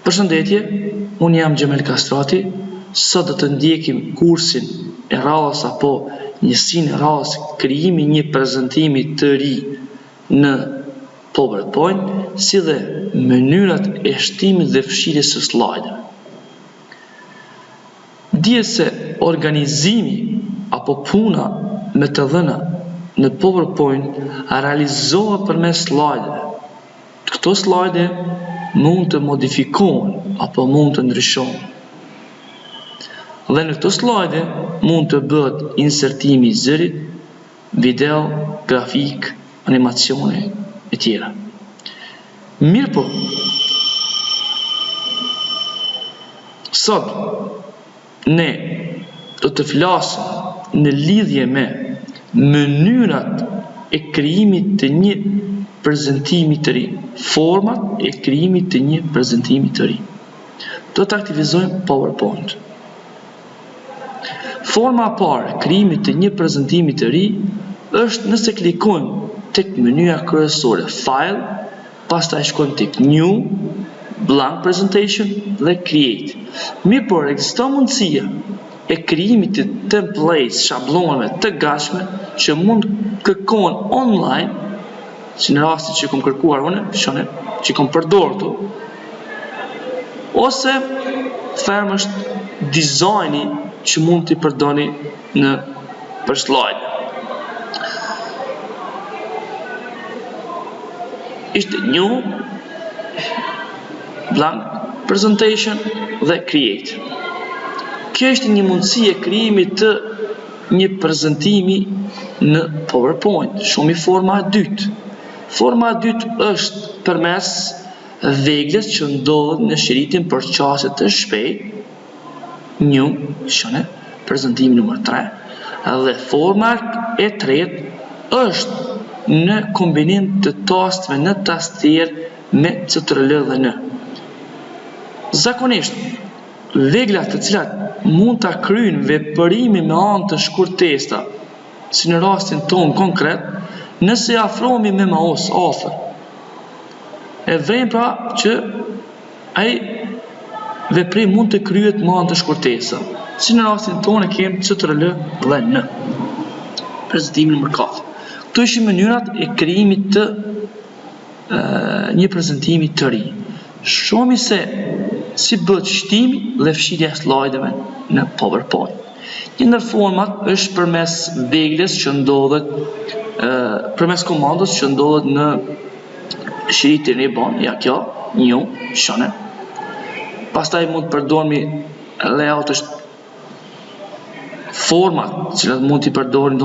Përshëndetje, unë jam Gjemel Kastrati, sot do të ndjekim kursin e radhës apo njësinë e radhës krijimi një prezantimi të ri në PowerPoint, si dhe mënyrat e shtimit dhe fshirjes së slajdeve. Dihet se organizimi apo puna me të dhëna në PowerPoint realizohet përmes slajdeve. Këto slajde mund të modifikohen apo mund të ndryshohen. Dhe në këto slajde mund të bëhet insertimi i zërit, video, grafik, animacione e tjera. Mirë po, sot ne do të flasim në lidhje me mënyrat e krijimit të një prezantimi të ri, format e krijimit të një prezantimi të ri. Do të aktivizojmë PowerPoint. Forma e parë e krijimit të një prezantimi të ri është nëse klikojmë tek menyeja kryesore File, pastaj shkojmë tek New, Blank Presentation dhe Create. Mirë por ekziston mundësia e krijimit të templates, shablonave të gatshme që mund kërkohen online, si në rastin që kom kërkuar unë, që kom përdorur tu, ose ferm është dizajni që mund t'i përdoni për slide. Ishte New, Blank Presentation dhe Create. Kjo është një mundësi e krijimit të një prezantimi në PowerPoint, shumë i forma e dytë. Forma e dytë është përmes veglës që ndodhet në shiritin për qasje të shpejtë, New, prezantimi numër 3, dhe forma e tretë është në kombinim të tastëve në tastier me CTRL dhe N. Zakonisht, veglat të cilat mund ta kryejnë veprimin me anë të shkurtesta, si në rastin tonë konkret, nëse afrohemi me mouse afër. E vëjmë pra që ai veprim mund të kryhet me anë të shkurtesa, si në rastin tonë kemi CTRL dhe N. Prezantimi numër 4. Këto ishin mënyrat e krijimit të një prezantimi të ri. Shohim se si bëhet shtimi dhe fshirja e slajdeve në PowerPoint. Një ndër format është përmes veglës që ndodhet përmes komandës që ndodhet në shiritin e bon, ja kjo, New, pastaj mund të përdormi layout është format, cilat mund t'i përdorin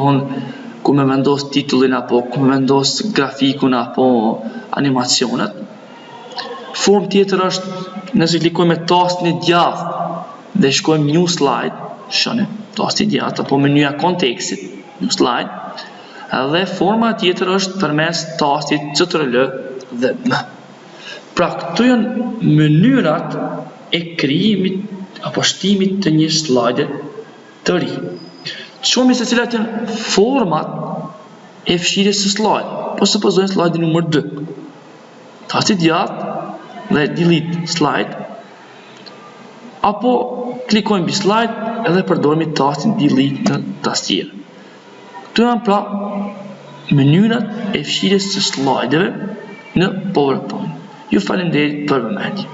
ku me vendos titullin apo ku me vendos grafikun apo animacionet. Form tjetër është nëse klikojmë me tastin e djathtë dhe shkojmë New Slide, tasti i djathtë apo menyeja kontekstit, New Slide, dhe forma tjetër është përmes tastit CTRL dhe M. Pra këto janë mënyrat e krijimit apo shtimit të një slajde të ri. Shohim se cilat janë format e fshirjes së slajdit. Po supozojmë slajdi numër 2. Tasti i djathtë dhe delete slide, apo klikojmë mbi slide edhe përdorimi tastin delete në tastier. Këto janë pra mënyrat e fshirjes së slajdeve në PowerPoint. Ju faleminderit për vëmendje.